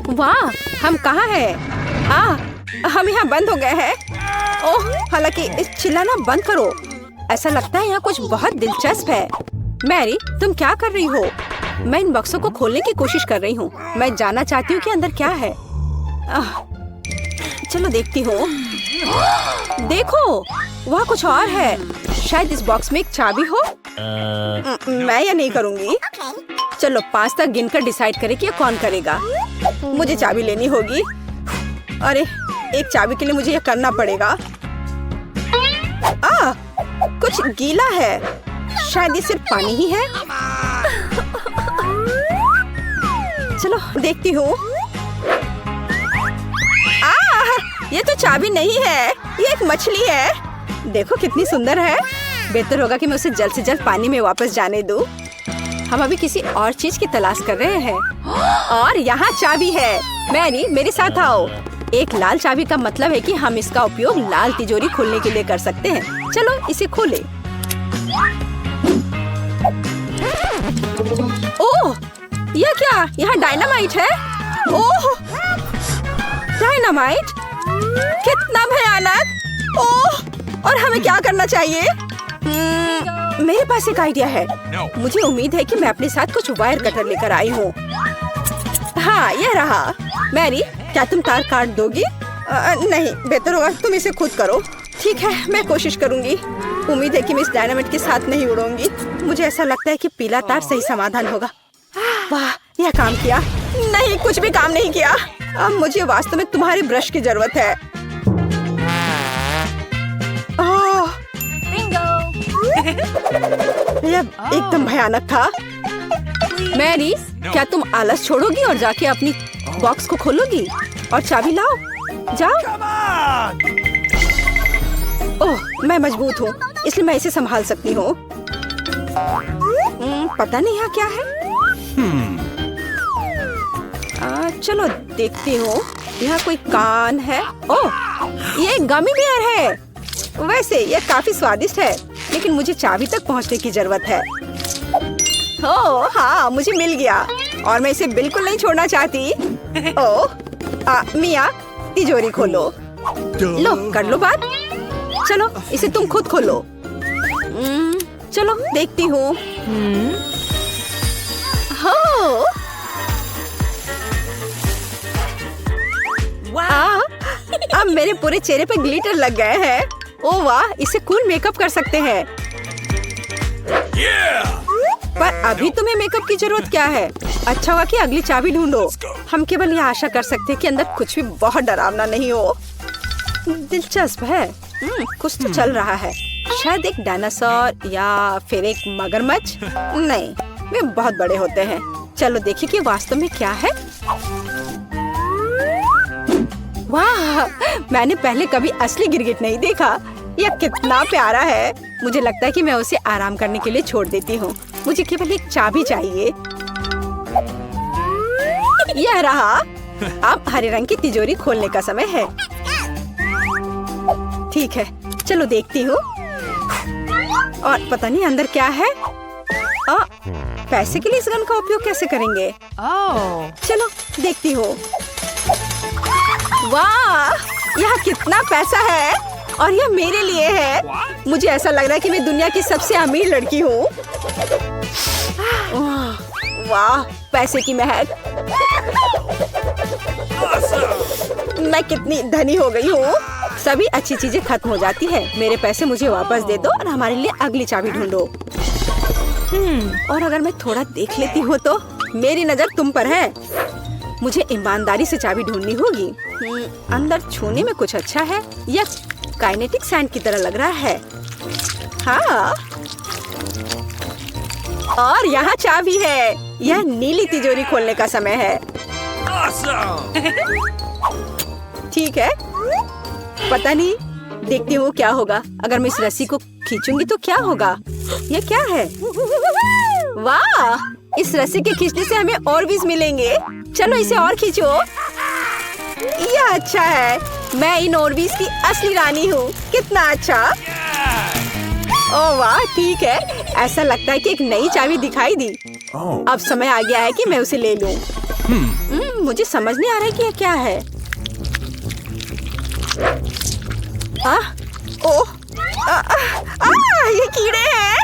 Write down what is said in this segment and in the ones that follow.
वाह, हम कहाँ हैं? हम यहाँ बंद हो गए हैं। ओह, हालांकि इस चिल्लाना बंद करो। ऐसा लगता है यहाँ कुछ बहुत दिलचस्प है। मैरी, तुम क्या कर रही हो? मैं इन बक्सों को खोलने की कोशिश कर रही हूँ। मैं जानना चाहती हूँ कि अंदर क्या है। चलो देखती हूँ। देखो, वहाँ कुछ और है। शायद इस बॉक्स में एक चाबी हो। मैं ये नहीं करूँगी। चलो 5 तक गिनकर डिसाइड करें कि कौन करेगा। मुझे चाबी लेनी होगी। अरे, एक चाबी के लिए मुझे ये करना पड़ेगा। कुछ गीला है। शायद ये सिर्फ पानी ही है। चलो देखती हूँ। ये तो चाबी नहीं है, ये एक मछली है। देखो कितनी सुंदर है। बेहतर होगा कि मैं उसे जल्द से जल्द पानी में वापस जाने दूँ। हम अभी किसी और चीज की तलाश कर रहे हैं। और यहाँ चाबी है। मैरी, मेरे साथ आओ। एक लाल चाबी का मतलब है कि हम इसका उपयोग लाल तिजोरी खोलने के लिए कर सकते हैं। चलो इसे खोलें। ओह, यह क्या? यहाँ डायनामाइट है। ओह, डायनामाइट? कितना भयानक। ओह, और हमें क्या करना चाहिए? मेरे पास एक आइडिया है। मुझे उम्मीद है कि मैं अपने साथ कुछ वायर कटर लेकर आई हूँ। हाँ, यह रहा। मैरी, क्या तुम तार काट दोगी? नहीं, बेहतर होगा तुम इसे खुद करो। ठीक है, मैं कोशिश करूंगी। उम्मीद है कि मैं इस डायनामाइट के साथ नहीं उड़ूंगी। मुझे ऐसा लगता है कि पीला तार सही समाधान होगा। वाह, यह काम किया। नहीं, कुछ भी काम नहीं किया। अब मुझे वास्तव में तुम्हारे ब्रश की जरूरत है। यह एकदम भयानक था। मैरी, क्या तुम आलस छोड़ोगी और जाके अपनी बॉक्स को खोलोगी और चाबी लाओ? जाओ। ओह, मैं मजबूत हूँ, इसलिए मैं इसे संभाल सकती हूँ। पता नहीं यहाँ क्या है। चलो देखती हूँ। यहाँ कोई कान है। ओह, ये एक गमी बेयर है। वैसे ये काफी स्वादिष्ट है, लेकिन मुझे चाबी तक पहुँचने की जरूरत है। ओह हाँ, मुझे मिल गया और मैं इसे बिल्कुल नहीं छोड़ना चाहती। ओह, मिया, तिजोरी खोलो। लो, कर लो बात। चलो इसे तुम खुद खोलो। चलो देखती हूँ। अब मेरे पूरे चेहरे पे ग्लिटर लग गए हैं। ओह वाह, इसे कूल मेकअप कर सकते हैं। पर अभी तुम्हें मेकअप की जरूरत क्या है? अच्छा हुआ कि अगली चाबी ढूंढो। हम केवल यह आशा कर सकते हैं कि अंदर कुछ भी बहुत डरावना नहीं हो। दिलचस्प है। कुछ तो चल रहा है। शायद एक डायनासोर या फिर एक मगरमच्छ। नहीं, वे बहुत बड़े होते हैं। चलो देखिए कि वास्तव में क्या है। वाह, मैंने पहले कभी असली गिरगिट नहीं देखा। यह कितना प्यारा है। मुझे लगता है कि मैं उसे आराम करने के लिए छोड़ देती हूँ। मुझे केवल एक चाबी चाहिए। यह रहा। अब हरे रंग की तिजोरी खोलने का समय है। ठीक है, चलो देखती हूँ। और पता नहीं अंदर क्या है। पैसे के लिए इस गन का उपयोग कैसे करेंगे? चलो देखती हूँ। वाह, यह कितना पैसा है और यह मेरे लिए है। मुझे ऐसा लग रहा है कि मैं दुनिया की सबसे अमीर लड़की हूँ। वाह, पैसे की महक। मैं कितनी धनी हो गई हूँ। सभी अच्छी चीजें खत्म हो जाती है। मेरे पैसे मुझे वापस दे दो और हमारे लिए अगली चाबी ढूंढो। और अगर मैं थोड़ा देख लेती हूँ तो मेरी नजर तुम पर है। मुझे ईमानदारी से चाबी ढूंढनी होगी। अंदर छूने में कुछ अच्छा है। यह काइनेटिक सैंड की तरह लग रहा है। हाँ, और यहाँ चाबी है। यह नीली तिजोरी खोलने का समय है। ठीक है, पता नहीं, देखती हूँ क्या होगा। अगर मैं इस रस्सी को खींचूंगी तो क्या होगा? यह क्या है? वाह, इस रस्सी के खींचने से हमें और बीज मिलेंगे। चलो इसे और खींचो। यह अच्छा है। मैं इन ऑर्बिस की असली रानी हूँ। कितना अच्छा। ओह वाह, ठीक है। ऐसा लगता है कि एक नई चाबी दिखाई दी। अब समय आ गया है कि मैं उसे ले लूं। मुझे समझ नहीं आ रहा है कि ये क्या है। ओह, ये कीड़े हैं।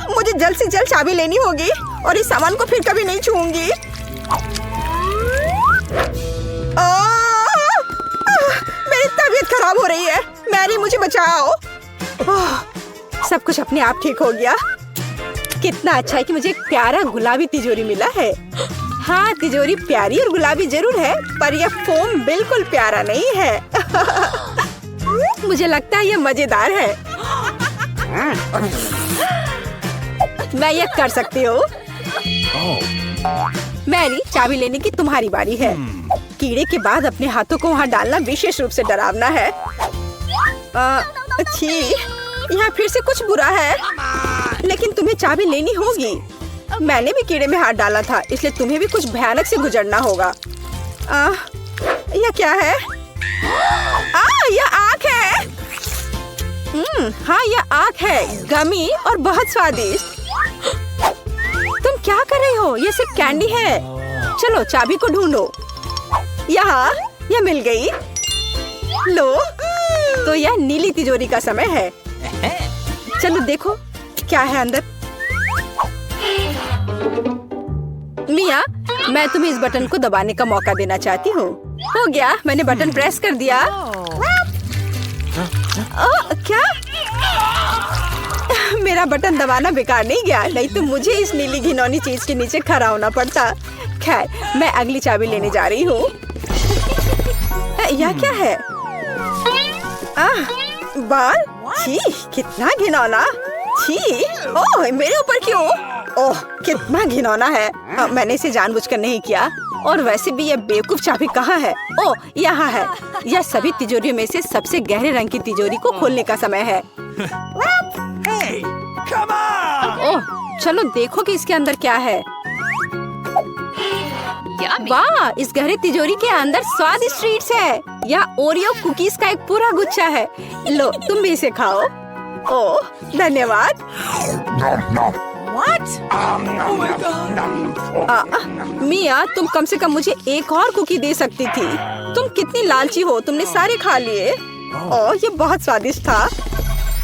मुझे जल्द से जल्द चाबी लेनी होगी और इस सामान को फिर कभी नहीं छूऊंगी। मेरी तबीयत खराब हो रही है। मैरी, मुझे बचाओ। सब कुछ अपने आप ठीक हो गया। कितना अच्छा है कि मुझे एक प्यारा गुलाबी तिजोरी मिला है। हाँ, तिजोरी प्यारी और गुलाबी जरूर है, पर यह फोम बिल्कुल प्यारा नहीं है। मुझे लगता है यह मजेदार है। मैं यह कर सकती हूँ। मैरी, चाबी लेने की तुम्हारी बारी है। कीड़े के बाद अपने हाथों को वहाँ डालना विशेष रूप से डरावना है। अच्छी, यहाँ फिर से कुछ बुरा है, लेकिन तुम्हें चाबी लेनी होगी। मैंने भी कीड़े में हाथ डाला था, इसलिए तुम्हें भी कुछ भयानक से गुजरना होगा। यह क्या है? यह आँख है। हाँ, यह आँख है, गमी और बहुत स्वादिष्ट। तुम क्या कर रही हो? यह सिर्फ कैंडी है। चलो चाबी को ढूंढो। यहाँ, यह मिल गई। लो, तो यह नीली तिजोरी का समय है। चलो देखो क्या है अंदर। मिया, मैं तुम्हें इस बटन को दबाने का मौका देना चाहती हूँ। हो गया, मैंने बटन प्रेस कर दिया। क्या? मेरा बटन दबाना बेकार नहीं गया, नहीं तो मुझे इस नीली घिनौनी चीज के नीचे खड़ा होना पड़ता। खैर, मैं अगली चाबी लेने जा रही हूँ। यह क्या है? बाल? छी, कितना घिनौना। छी, ओह, मेरे ऊपर क्यों? ओह, कितना घिनौना है। मैंने इसे जानबूझकर नहीं किया। और वैसे भी यह बेवकूफ चाबी कहाँ है? ओह, यहाँ है। यह सभी तिजोरियों में से सबसे गहरे रंग की तिजोरी को खोलने का समय है। ओह, चलो देखो कि इसके अंदर क्या है। वाह, इस गहरे तिजोरी के अंदर स्वादिष्ट ट्रीट्स है। यह ओरियो कुकीज का एक पूरा गुच्छा है। लो, तुम भी इसे खाओ। ओह, धन्यवाद। मिया, तुम कम से कम मुझे एक और कुकी दे सकती थी। तुम कितनी लालची हो, तुमने सारे खा लिए। ओह, ये बहुत स्वादिष्ट था।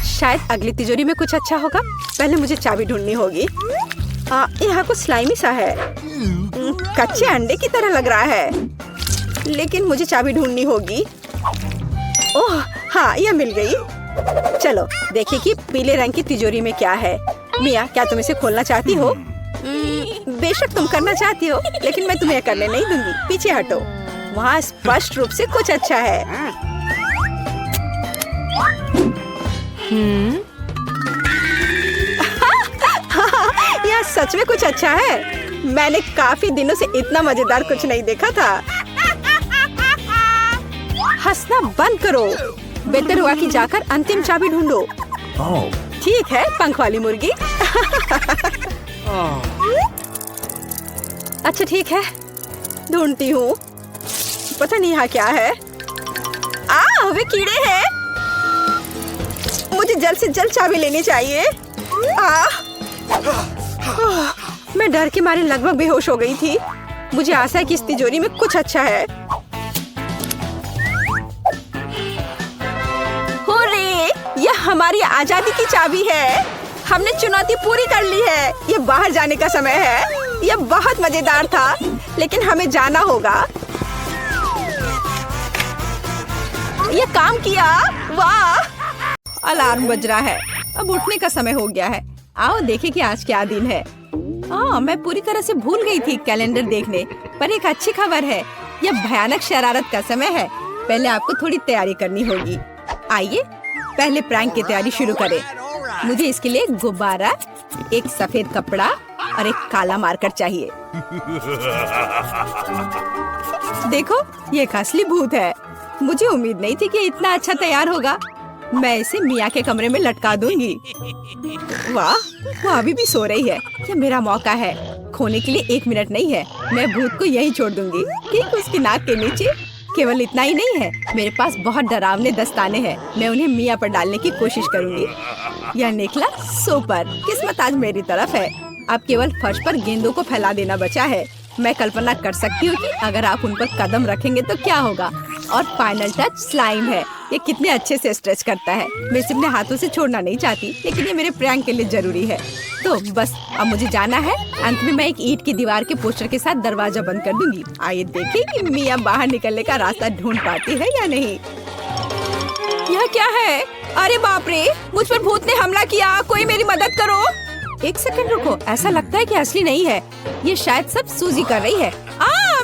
शायद अगली तिजोरी में कुछ अच्छा होगा। पहले मुझे चाबी ढूंढनी होगी। यहाँ कुछ स्लाइमी सा है। कच्चे अंडे की तरह लग रहा है, लेकिन मुझे चाबी ढूंढनी होगी। ओह हाँ, यह मिल गई। चलो देखिए कि पीले रंग की तिजोरी में क्या है। मिया, क्या तुम इसे खोलना चाहती हो? बेशक तुम करना चाहती हो, लेकिन मैं तुम्हें करने नहीं दूंगी। पीछे हटो। वहाँ स्पष्ट रूप से कुछ अच्छा है। यह सच में कुछ अच्छा है। मैंने काफी दिनों से इतना मजेदार कुछ नहीं देखा था। हंसना बंद करो। बेहतर हुआ कि जाकर अंतिम चाबी ढूंढो। ठीक है, पंख वाली मुर्गी। अच्छा ठीक है, ढूंढती हूँ। पता नहीं यहाँ क्या है। वे कीड़े हैं। मुझे जल्द से जल्द चाबी लेनी चाहिए। मैं डर के मारे लगभग बेहोश हो गई थी। मुझे आशा है कि इस तिजोरी में कुछ अच्छा है। हुर्रे! यह हमारी आजादी की चाबी है। हमने चुनौती पूरी कर ली है। ये बाहर जाने का समय है। यह बहुत मजेदार था, लेकिन हमें जाना होगा। यह काम किया। वाह! अलार्म बज रहा है। अब उठने का समय हो गया है। आओ देखें कि आज क्या दिन है। मैं पूरी तरह से भूल गई थी कैलेंडर देखने, पर एक अच्छी खबर है। यह भयानक शरारत का समय है। पहले आपको थोड़ी तैयारी करनी होगी। आइए पहले प्रैंक की तैयारी शुरू करें। मुझे इसके लिए एक गुब्बारा, एक सफेद कपड़ा और एक काला मार्कर चाहिए। देखो, ये एक असली भूत है। मुझे उम्मीद नहीं थी कि इतना अच्छा तैयार होगा। मैं इसे मिया के कमरे में लटका दूंगी। वाह, वो अभी भी सो रही है। ये मेरा मौका है। खोने के लिए 1 मिनट नहीं है। मैं भूत को यहीं छोड़ दूंगी, ठीक उसकी नाक के नीचे। केवल इतना ही नहीं है, मेरे पास बहुत डरावने दस्ताने हैं। मैं उन्हें मिया पर डालने की कोशिश करूंगी। यह निकला सुपर। किस्मत आज मेरी तरफ है। अब केवल फर्श पर गेंदों को फैला देना बचा है। मैं कल्पना कर सकती हूँ कि अगर आप उन पर कदम रखेंगे तो क्या होगा। और फाइनल टच स्लाइम है। ये कितने अच्छे से स्ट्रेच करता है। मैं इसे अपने हाथों से छोड़ना नहीं चाहती, लेकिन ये मेरे प्रैंक के लिए जरूरी है। तो बस अब मुझे जाना है। अंत में मैं एक ईंट की दीवार के पोस्टर के साथ दरवाजा बंद कर दूंगी। आइए देखें कि मिया बाहर निकलने का रास्ता ढूंढ पाती है या नहीं। यह क्या है? अरे बाप रे, मुझ पर भूत ने हमला किया। कोई मेरी मदद करो। एक सेकंड रुको, ऐसा लगता है कि असली नहीं है। ये शायद सब सूजी कर रही है।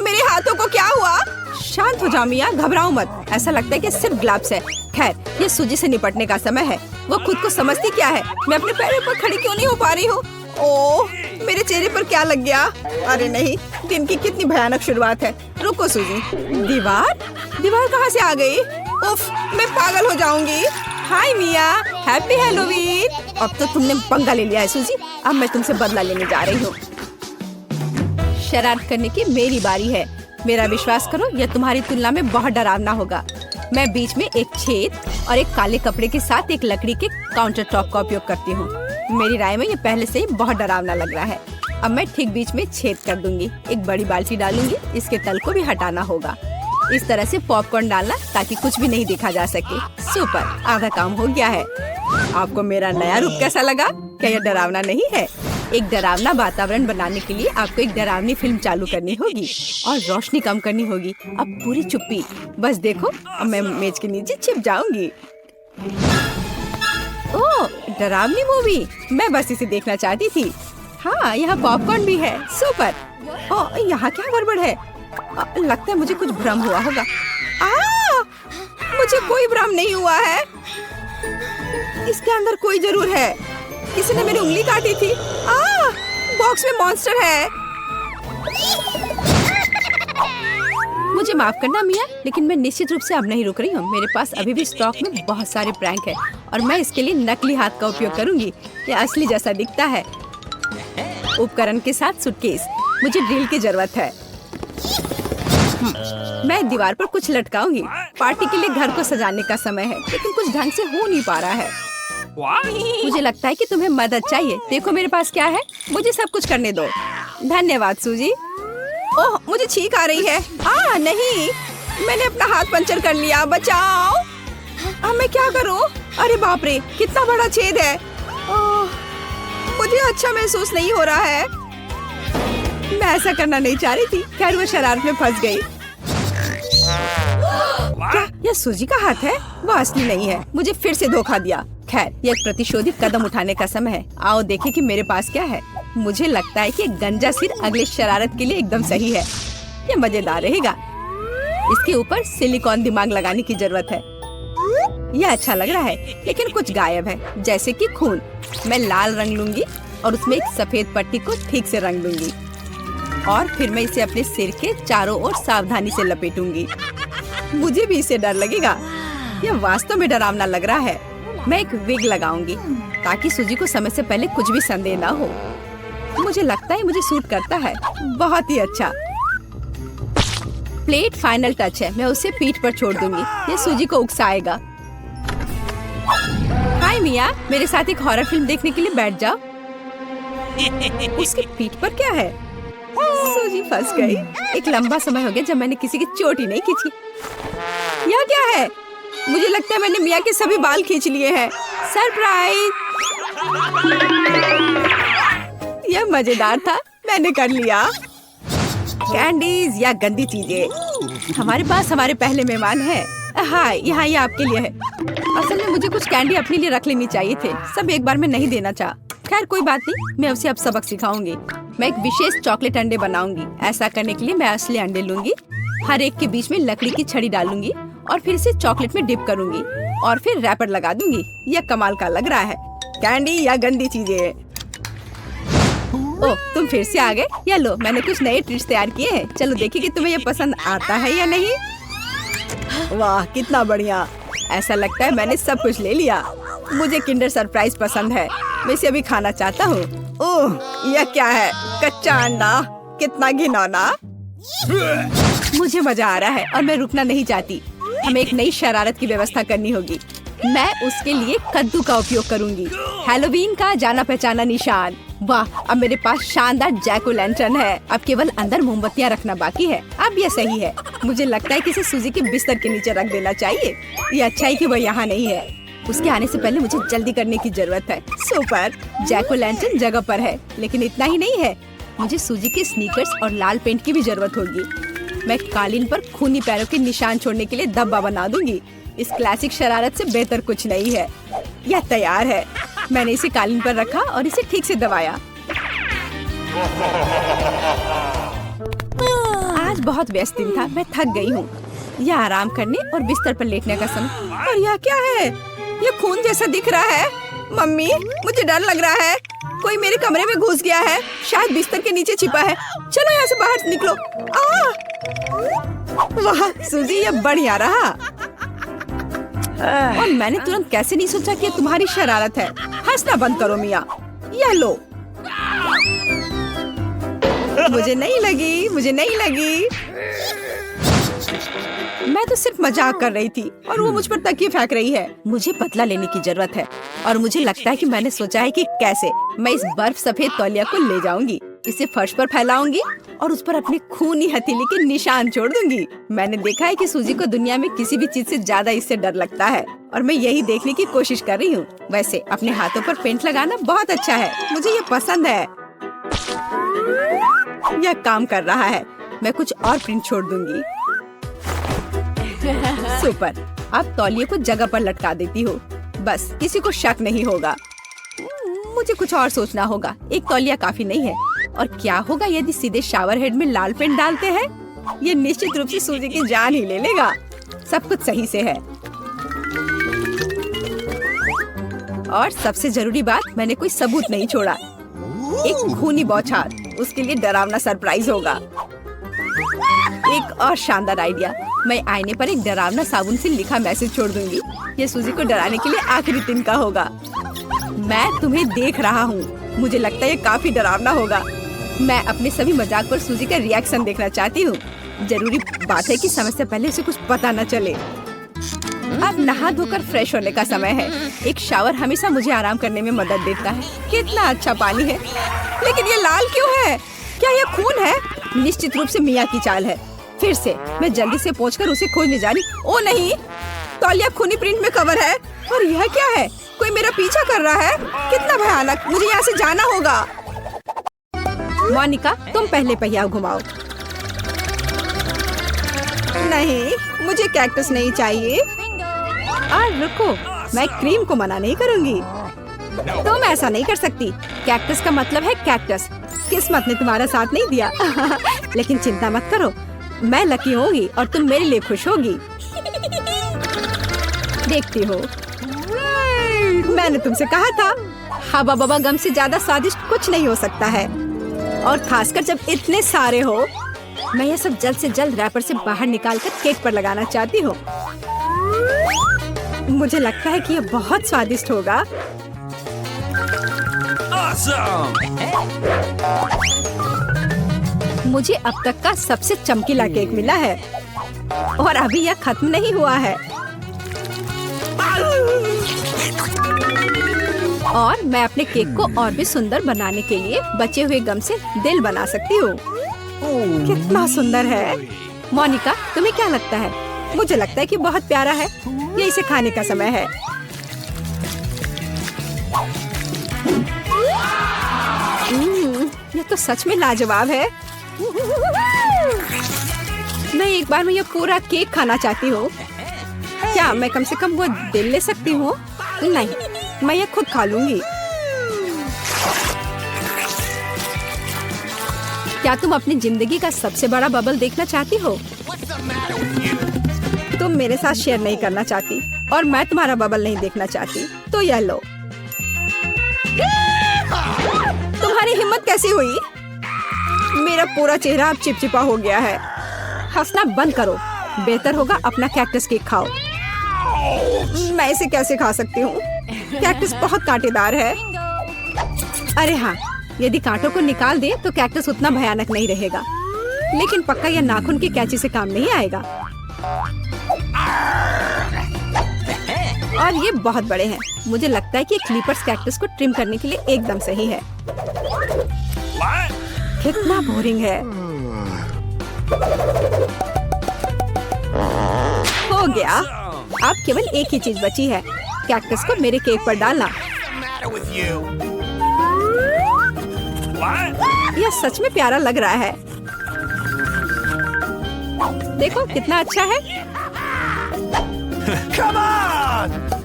मेरे हाथों को क्या हुआ? शांत हो जाओ मिया, घबराओ मत। ऐसा लगता है कि सिर्फ ग्लव्स है। खैर, ये सूजी से निपटने का समय है। वो खुद को समझती क्या है? मैं अपने पैरों पर खड़ी क्यों नहीं हो पा रही हूँ? ओह, मेरे चेहरे पर क्या लग गया? अरे नहीं, दिन की कितनी भयानक शुरुआत है। रुको सूजी। दीवार कहाँ से आ गई? उफ, मैं पागल हो जाऊंगी। हाय मिया, हैप्पी हैलोवीन। अब तो तुमने पंगा ले लिया है सूजी। अब मैं तुमसे बदला लेने जा रही हूँ। शरारत करने की मेरी बारी है। मेरा विश्वास करो, यह तुम्हारी तुलना में बहुत डरावना होगा। मैं बीच में एक छेद और एक काले कपड़े के साथ एक लकड़ी के काउंटर टॉप का उपयोग करती हूँ। मेरी राय में ये पहले से ही बहुत डरावना लग रहा है। अब मैं ठीक बीच में छेद कर दूंगी। एक बड़ी बाल्टी डालूंगी। इसके तल को भी हटाना होगा। इस तरह से पॉपकॉर्न डालना ताकि कुछ भी नहीं देखा जा सके। सुपर, आधा काम हो गया है। आपको मेरा नया रूप कैसा लगा? क्या यह डरावना नहीं है? एक डरावना वातावरण बनाने के लिए आपको एक डरावनी फिल्म चालू करनी होगी और रोशनी कम करनी होगी। अब पूरी चुप्पी। बस देखो, अब मैं मेज के नीचे छिप जाऊंगी। ओह, डरावनी मूवी। मैं बस इसे देखना चाहती थी। हाँ, यहाँ पॉपकॉर्न भी है। सुपर। ओह, यहाँ क्या गड़बड़ है? लगता है मुझे कुछ भ्रम हुआ होगा। मुझे कोई भ्रम नहीं हुआ है। इसके अंदर कोई जरूर है। किसी ने मेरी उंगली काटी थी। बॉक्स में मॉन्स्टर है। मुझे माफ करना मिया, लेकिन मैं निश्चित रूप से अब नहीं रुक रही हूँ। मेरे पास अभी भी स्टॉक में बहुत सारे प्रैंक है और मैं इसके लिए नकली हाथ का उपयोग करूंगी। ये असली जैसा दिखता है। उपकरण के साथ सूटकेस। मुझे ड्रिल की जरूरत है। मैं दीवार पर कुछ लटकाऊंगी। पार्टी के लिए घर को सजाने का समय है, लेकिन कुछ ढंग से हो नहीं पा रहा है। मुझे लगता है कि तुम्हें मदद चाहिए। देखो मेरे पास क्या है। मुझे सब कुछ करने दो। धन्यवाद सूजी। ओह, मुझे छींक आ रही है। नहीं, मैंने अपना हाथ पंचर कर लिया। बचाओ। अब मैं क्या करूं? अरे बाप रे, कितना बड़ा छेद है। मुझे अच्छा महसूस नहीं हो रहा है। मैं ऐसा करना नहीं चाह रही थी। खैर, वो शरारत में फंस गई। क्या यह सूजी का हाथ है? वो असली नहीं है। मुझे फिर से धोखा दिया। खैर, यह एक प्रतिशोधी कदम उठाने का समय है। आओ देखें कि मेरे पास क्या है। मुझे लगता है कि गंजा सिर अगले शरारत के लिए एकदम सही है। यह मजेदार रहेगा। इसके ऊपर सिलिकॉन दिमाग लगाने की जरूरत है। यह अच्छा लग रहा है, लेकिन कुछ गायब है, जैसे कि खून। मैं लाल रंग लूंगी और उसमें एक सफेद पट्टी को ठीक से रंग दूंगी और फिर मैं इसे अपने सिर के चारों ओर सावधानी से लपेटूंगी। मुझे भी इसे डर लगेगा। यह वास्तव में डरावना लग रहा है। मैं एक विग लगाऊंगी ताकि सूजी को समय से पहले कुछ भी संदेह न हो। मुझे लगता है मुझे सूट करता है। बहुत ही अच्छा। प्लेट फाइनल टच है। मैं उसे पीठ पर छोड़ दूंगी। ये सूजी को उकसाएगा। हाय मिया, मेरे साथ एक हॉरर फिल्म देखने के लिए बैठ जाओ। उसकी पीठ पर क्या है? सूजी फंस गई। एक लंबा समय हो गया जब मैंने किसी की चोटी नहीं खींची। यह क्या है? मुझे लगता है मैंने मिया के सभी बाल खींच लिए हैं। सरप्राइज! यह मजेदार था। मैंने कर लिया। कैंडीज या गंदी चीजें। हमारे पास हमारे पहले मेहमान हैं। हाँ, यहाँ ये आपके लिए है। असल में मुझे कुछ कैंडी अपने लिए रख लेनी चाहिए थे। सब एक बार में नहीं देना चाहा। खैर कोई बात नहीं, मैं उसे अब सबक सिखाऊंगी। मैं एक विशेष चॉकलेट अंडे बनाऊंगी। ऐसा करने के लिए मैं असली अंडे लूंगी। हर एक के बीच में लकड़ी की छड़ी डालूंगी और फिर इसे चॉकलेट में डिप करूंगी और फिर रैपर लगा दूंगी। यह कमाल का लग रहा है। कैंडी या गंदी चीजें। ओह, तुम फिर से आ गए। या लो, मैंने कुछ नए ट्रिक्स तैयार किए हैं। चलो देखिए कि तुम्हें यह पसंद आता है या नहीं। वाह, कितना बढ़िया। ऐसा लगता है मैंने सब कुछ ले लिया। मुझे किंडर सरप्राइज पसंद है। मैं इसे अभी खाना चाहता हूँ। ओह, यह क्या है? कच्चा अंडा। कितना घिनौना। मुझे मजा आ रहा है और मैं रुकना नहीं चाहती। हमें एक नई शरारत की व्यवस्था करनी होगी। मैं उसके लिए कद्दू का उपयोग करूंगी। हैलोवीन का जाना पहचाना निशान। वाह, अब मेरे पास शानदार जैक ओ लैंटर्न है। अब केवल अंदर मोमबत्तियां रखना बाकी है। अब ये सही है। मुझे लगता है कि इसे सूजी के बिस्तर के नीचे रख देना चाहिए। ये अच्छा है कि वह यहाँ नहीं है। उसके आने से पहले मुझे जल्दी करने की जरूरत है। सुपर, जैक ओ लैंटर्न जगह पर है, लेकिन इतना ही नहीं है। मुझे सूजी के स्नीकर्स और लाल पेंट की भी जरूरत होगी। मैं कालीन पर खूनी पैरों के निशान छोड़ने के लिए धब्बा बना दूंगी। इस क्लासिक शरारत से बेहतर कुछ नहीं है। यह तैयार है। मैंने इसे कालीन पर रखा और इसे ठीक से दबाया। आज बहुत व्यस्त दिन था, मैं थक गई हूँ। यह आराम करने और बिस्तर पर लेटने का समय। और यह क्या है? यह खून जैसा दिख रहा है। मम्मी, मुझे डर लग रहा है। कोई मेरे कमरे में घुस गया है। शायद बिस्तर के नीचे छिपा है। चलो यहाँ से बाहर निकलो। वाह सूजी, यह बढ़िया रहा। और मैंने तुरंत कैसे नहीं सोचा कि तुम्हारी शरारत है। हंसना बंद करो मिया। यह लो। मुझे नहीं लगी। मैं तो सिर्फ मजाक कर रही थी और वो मुझ पर तकिए फेंक रही है। मुझे बदला लेने की जरूरत है और मुझे लगता है कि मैंने सोचा है कि कैसे मैं इस बर्फ सफेद तौलिया को ले जाऊंगी, इसे फर्श पर फैलाऊंगी और उस पर अपने खूनी हथेली के निशान छोड़ दूंगी। मैंने देखा है कि सूजी को दुनिया में किसी भी चीज से ज्यादा इससे डर लगता है और मैं यही देखने की कोशिश कर रही हूँ। वैसे अपने हाथों पर पेंट लगाना बहुत अच्छा है। मुझे ये पसंद है। यह काम कर रहा है। मैं कुछ और प्रिंट छोड़ दूंगी। सुपर, अब तौलिए को जगह पर लटका देती हूँ। बस किसी को शक नहीं होगा। मुझे कुछ और सोचना होगा। एक तौलिया काफी नहीं है। और क्या होगा यदि सीधे शावर हेड में लाल पेंट डालते हैं? ये निश्चित रूप से सूजी की जान ही ले लेगा। सब कुछ सही से है। और सबसे जरूरी बात, मैंने कोई सबूत नहीं छोड़ा। एक खूनी बौछार, उसके लिए डरावना सरप्राइज होगा। एक और शानदार आइडिया, मैं आईने पर एक डरावना साबुन से लिखा मैसेज छोड़ दूंगी। ये सूजी को डराने के लिए आखिरी दिन का होगा। मैं तुम्हें देख रहा हूँ। मुझे लगता है ये काफी डरावना होगा। मैं अपने सभी मजाक पर सूजी का रिएक्शन देखना चाहती हूँ। जरूरी बात है कि समय से पहले उसे कुछ पता न चले। अब नहा धोकर फ्रेश होने का समय है। एक शावर हमेशा मुझे आराम करने में मदद देता है। कितना अच्छा पानी है, लेकिन ये लाल क्यों है? क्या ये खून है? निश्चित रूप से मिया की चाल है। फिर से मैं जल्दी से पहुंचकर उसे खोजने जा रही। ओ नहीं, तौलिया खूनी प्रिंट में कवर है। और यह क्या है? कोई मेरा पीछा कर रहा है। कितना भयानक। मुझे यहाँ से जाना होगा। मोनिका, तुम पहले पहिया घुमाओ। नहीं, मुझे कैक्टस नहीं चाहिए। रुको, मैं क्रीम को मना नहीं करूँगी। तुम ऐसा नहीं कर सकती। कैक्टस का मतलब है कैक्टस। किस्मत ने तुम्हारा साथ नहीं दिया। लेकिन चिंता मत करो, मैं लकी होगी और तुम मेरे लिए खुश होगी। देखती हो, मैंने तुमसे कहा था, हवा बबा गम से ज्यादा स्वादिष्ट कुछ नहीं हो सकता है। और खासकर जब इतने सारे हो। मैं यह सब जल्द से जल्द रैपर से बाहर निकालकर केक पर लगाना चाहती हूँ। मुझे लगता है कि यह बहुत स्वादिष्ट होगा। मुझे अब तक का सबसे चमकीला केक मिला है और अभी यह खत्म नहीं हुआ है। और मैं अपने केक को और भी सुंदर बनाने के लिए बचे हुए गम से दिल बना सकती हूँ। कितना सुंदर है। मोनिका, तुम्हें क्या लगता है? मुझे लगता है कि बहुत प्यारा है। ये इसे खाने का समय है। ये तो सच में लाजवाब है। मैं एक बार में ये पूरा केक खाना चाहती हूँ। क्या मैं कम से कम वो दिल ले सकती हूँ? नहीं, मैं ये खुद खा लूंगी। क्या तुम अपनी जिंदगी का सबसे बड़ा बबल देखना चाहती हो? तुम मेरे साथ शेयर नहीं करना चाहती और मैं तुम्हारा बबल नहीं देखना चाहती, तो यह लो। तुम्हारी हिम्मत कैसी हुई? मेरा पूरा चेहरा अब चिपचिपा हो गया है। हंसना बंद करो। बेहतर होगा अपना कैक्टस केक खाओ। मैं इसे कैसे खा सकती हूँ? कैक्टस बहुत कांटेदार है। अरे हाँ, यदि कांटों को निकाल दे तो कैक्टस उतना भयानक नहीं रहेगा। लेकिन पक्का यह नाखून की कैंची से काम नहीं आएगा। और ये बहुत बड़े हैं। मुझे लगता है कि क्लिपर्स कैक्टस को ट्रिम करने के लिए एकदम सही है। कितना बोरिंग है। हो गया। अब केवल एक ही चीज बची है, कैक्टस को मेरे केक पर डालना। यह सच में प्यारा लग रहा है। देखो कितना अच्छा है।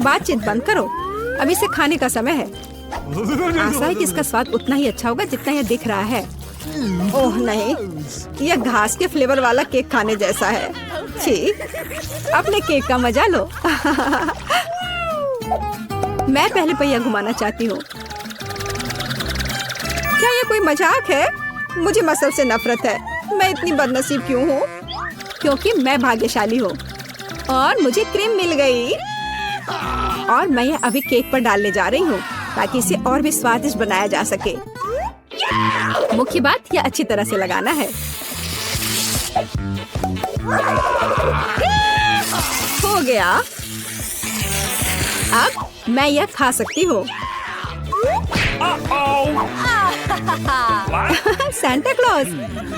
बातचीत बंद करो, अब इसे खाने का समय है। आशा है कि इसका स्वाद उतना ही अच्छा होगा जितना यह दिख रहा है। ओह नहीं, यह घास के फ्लेवर वाला केक खाने जैसा है। छी, अपने केक का मजा लो। मैं पहले पहिया घुमाना चाहती हूँ। क्या ये कोई मजाक है? मुझे मसल से नफरत है। मैं इतनी बदनसीब क्यों हूँ? क्योंकि मैं भाग्यशाली हूँ और मुझे क्रीम मिल गई। और मैं यह अभी केक पर डालने जा रही हूँ ताकि इसे और भी स्वादिष्ट बनाया जा सके। मुख्य बात यह अच्छी तरह से लगाना है। हो गया। अब मैं यह खा सकती हूँ। सांता क्लॉज,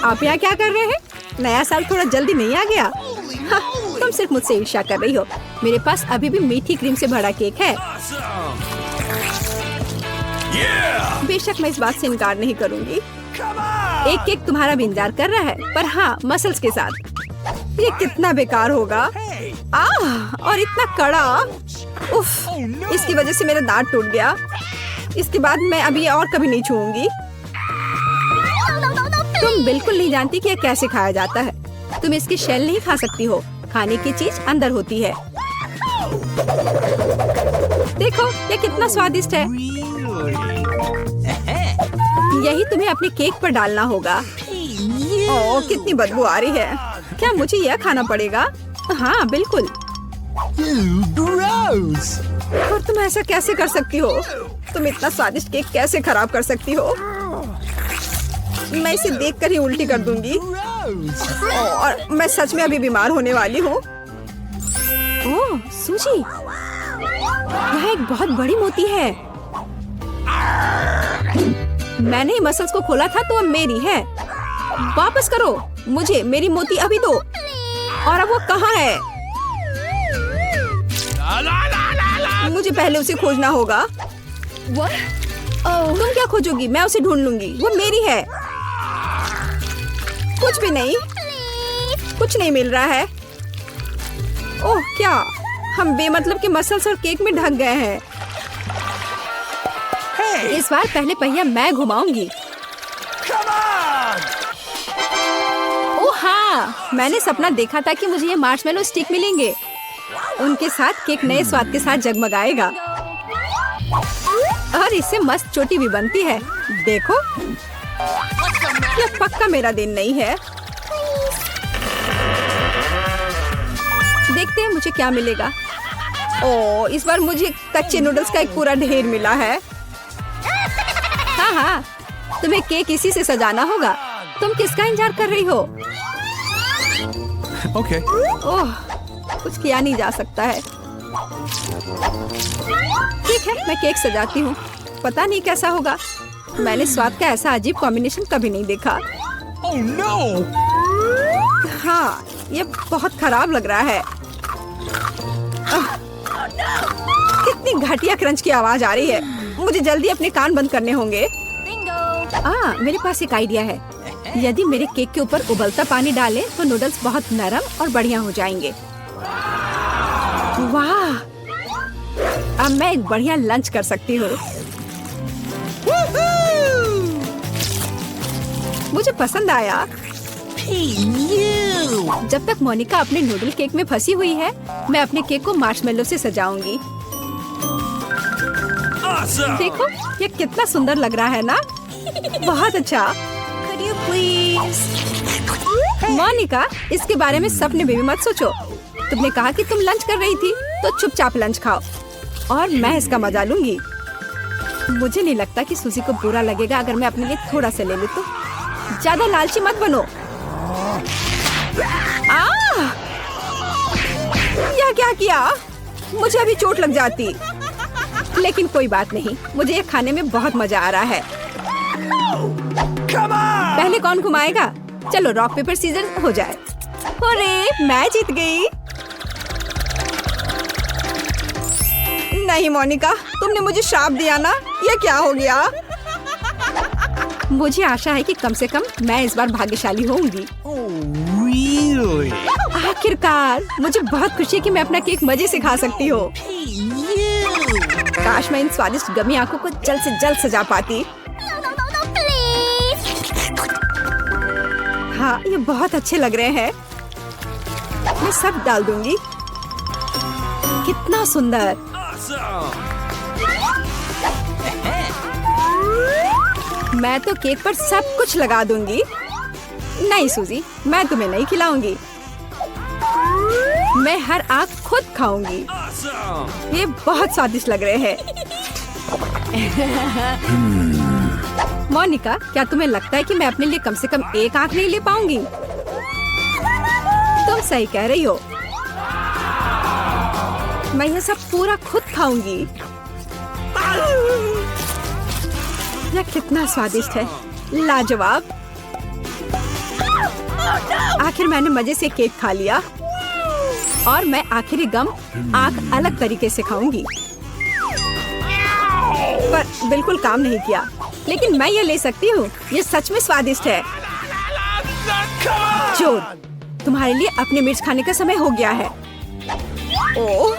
आप यहाँ क्या कर रहे हैं? नया साल थोड़ा जल्दी नहीं आ गया? हाँ, तुम सिर्फ मुझसे ईर्ष्या कर रही हो। मेरे पास अभी भी मीठी क्रीम से भरा केक है। बेशक मैं इस बात से इनकार नहीं करूंगी। एक केक तुम्हारा भी इंतजार कर रहा है, पर हाँ, मसल्स के साथ। ये कितना बेकार होगा। और इतना कड़ा। उफ, इसकी वजह से मेरा दांत टूट गया। इसके बाद मैं अभी ये और कभी नहीं छूऊंगी। तुम बिल्कुल नहीं जानती कि यह कैसे खाया जाता है। तुम इसकी शेल नहीं खा सकती हो। खाने की चीज अंदर होती है। देखो यह कितना स्वादिष्ट है। यही तुम्हें अपने केक पर डालना होगा। ओह, कितनी बदबू आ रही है। क्या मुझे यह खाना पड़ेगा? हाँ बिल्कुल। और तुम ऐसा कैसे कर सकती हो? तुम इतना स्वादिष्ट केक कैसे खराब कर सकती हो? मैं इसे देखकर ही उल्टी कर दूंगी। और मैं सच में अभी बीमार होने वाली हूँ। ओह सूजी, यह एक बहुत बड़ी मोती है। मैंने मसल्स को खोला था तो अब मेरी है। वापस करो मुझे मेरी मोती अभी दो। और अब वो कहाँ है? मुझे पहले उसे खोजना होगा। तुम क्या खोजोगी? मैं उसे ढूंढ लूंगी। वो मेरी है। कुछ भी नहीं, कुछ नहीं मिल रहा है। ओह क्या, हम बेमतलब के मसल्स और केक में ढक गए हैं। इस बार पहले पहिया मैं घुमाऊंगी। ओह हाँ, मैंने सपना देखा था कि मुझे ये मार्शमेलो स्टिक मिलेंगे। उनके साथ केक नए स्वाद के साथ जगमगाएगा और इससे मस्त चोटी भी बनती है। देखो, यह पक्का मेरा दिन नहीं है। देखते हैं मुझे क्या मिलेगा। ओह, इस बार मुझे कच्चे नूडल्स का एक पूरा ढेर मिला है। हाँ हाँ, तुम्हें केक इसी से सजाना होगा। तुम किसका इंतजार कर रही हो? Okay. ओह, कुछ किया नहीं जा सकता है। ठीक है, मैं केक सजाती हूँ। पता नहीं कैसा होगा। मैंने स्वाद का ऐसा अजीब कॉम्बिनेशन कभी नहीं देखा। Oh no! हाँ, ये बहुत खराब लग रहा है। कितनी घटिया क्रंच की आवाज आ रही है। मुझे जल्दी अपने कान बंद करने होंगे। मेरे पास एक आइडिया है। यदि मेरे केक के ऊपर उबलता पानी डालें तो नूडल्स बहुत नरम और बढ़िया हो जाएंगे। वाह! अब मैं एक बढ़िया लंच कर सकती हूँ। मुझे पसंद आया। जब तक मोनिका अपने नूडल केक में फंसी हुई है, मैं अपने केक को मार्शमेलो से सजाऊंगी। Awesome! देखो, ये कितना सुंदर लग रहा है ना? बहुत अच्छा। मोनिका, इसके बारे में सपने में भी मत सोचो। तुमने कहा कि तुम लंच कर रही थी, तो चुपचाप लंच खाओ और मैं इसका मजा लूंगी। मुझे नहीं लगता कि सूजी को बुरा लगेगा अगर मैं अपने लिए थोड़ा सा ले लूं तो। ज्यादा लालची मत बनो। यह क्या किया? मुझे अभी चोट लग जाती। लेकिन कोई बात नहीं, मुझे ये खाने में बहुत मजा आ रहा है। पहले कौन घुमाएगा? चलो रॉक पेपर सीजर हो जाए। अरे मैं जीत गई। नहीं मोनिका, तुमने मुझे श्राप दिया ना, ये क्या हो गया? मुझे आशा है कि कम से कम मैं इस बार भाग्यशाली होंगी। Really? आखिरकार मुझे बहुत खुशी है कि मैं अपना केक मजे से खा सकती हूँ। काश मैं इन स्वादिष्ट गमी आंखों को जल्द से जल्द सजा पाती। हाँ, ये बहुत अच्छे लग रहे हैं। मैं सब डाल दूंगी। कितना सुंदर। Awesome! मैं तो केक पर सब कुछ लगा दूंगी। नहीं सूजी, मैं तुम्हें नहीं खिलाऊंगी। मैं हर आंख खुद खाऊंगी। Awesome! ये बहुत स्वादिष्ट लग रहे हैं। मोनिका, क्या तुम्हें लगता है कि मैं अपने लिए कम से कम एक आंख नहीं ले पाऊंगी? तुम सही कह रही हो। मैं ये सब पूरा खुद खाऊंगी। यह कितना स्वादिष्ट है, लाजवाब। आखिर मैंने मजे से केक खा लिया और मैं आखिरी गम आंख अलग तरीके से खाऊंगी। पर बिल्कुल काम नहीं किया। लेकिन मैं ये ले सकती हूँ। ये सच में स्वादिष्ट है। जोर, तुम्हारे लिए अपने मिर्च खाने का समय हो गया है। ओह,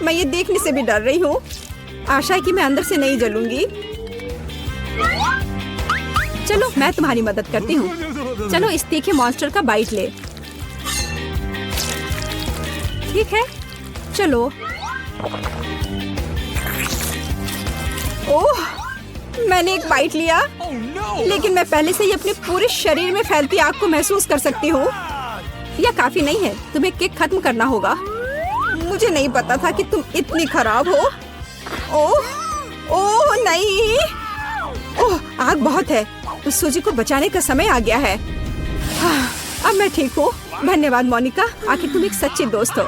मैं ये देखने से भी डर रही हूँ। आशा है कि मैं अंदर से नहीं जलूंगी। चलो मैं तुम्हारी मदद करती हूँ। चलो इस तीखे मॉन्स्टर का बाइट ले। ठीक है, चलो। ओह, मैंने एक बाइट लिया। Oh no! लेकिन मैं पहले से ही अपने पूरे शरीर में फैलती आग को महसूस कर सकती हूँ। यह काफी नहीं है, तुम्हें केक खत्म करना होगा। मुझे नहीं पता था कि तुम इतनी खराब हो। ओह, ओह नहीं। ओह, आग बहुत है। उस सूजी को बचाने का समय आ गया है। अब मैं ठीक हूँ। धन्यवाद मोनिका, आखिर तुम एक सच्ची दोस्त हो।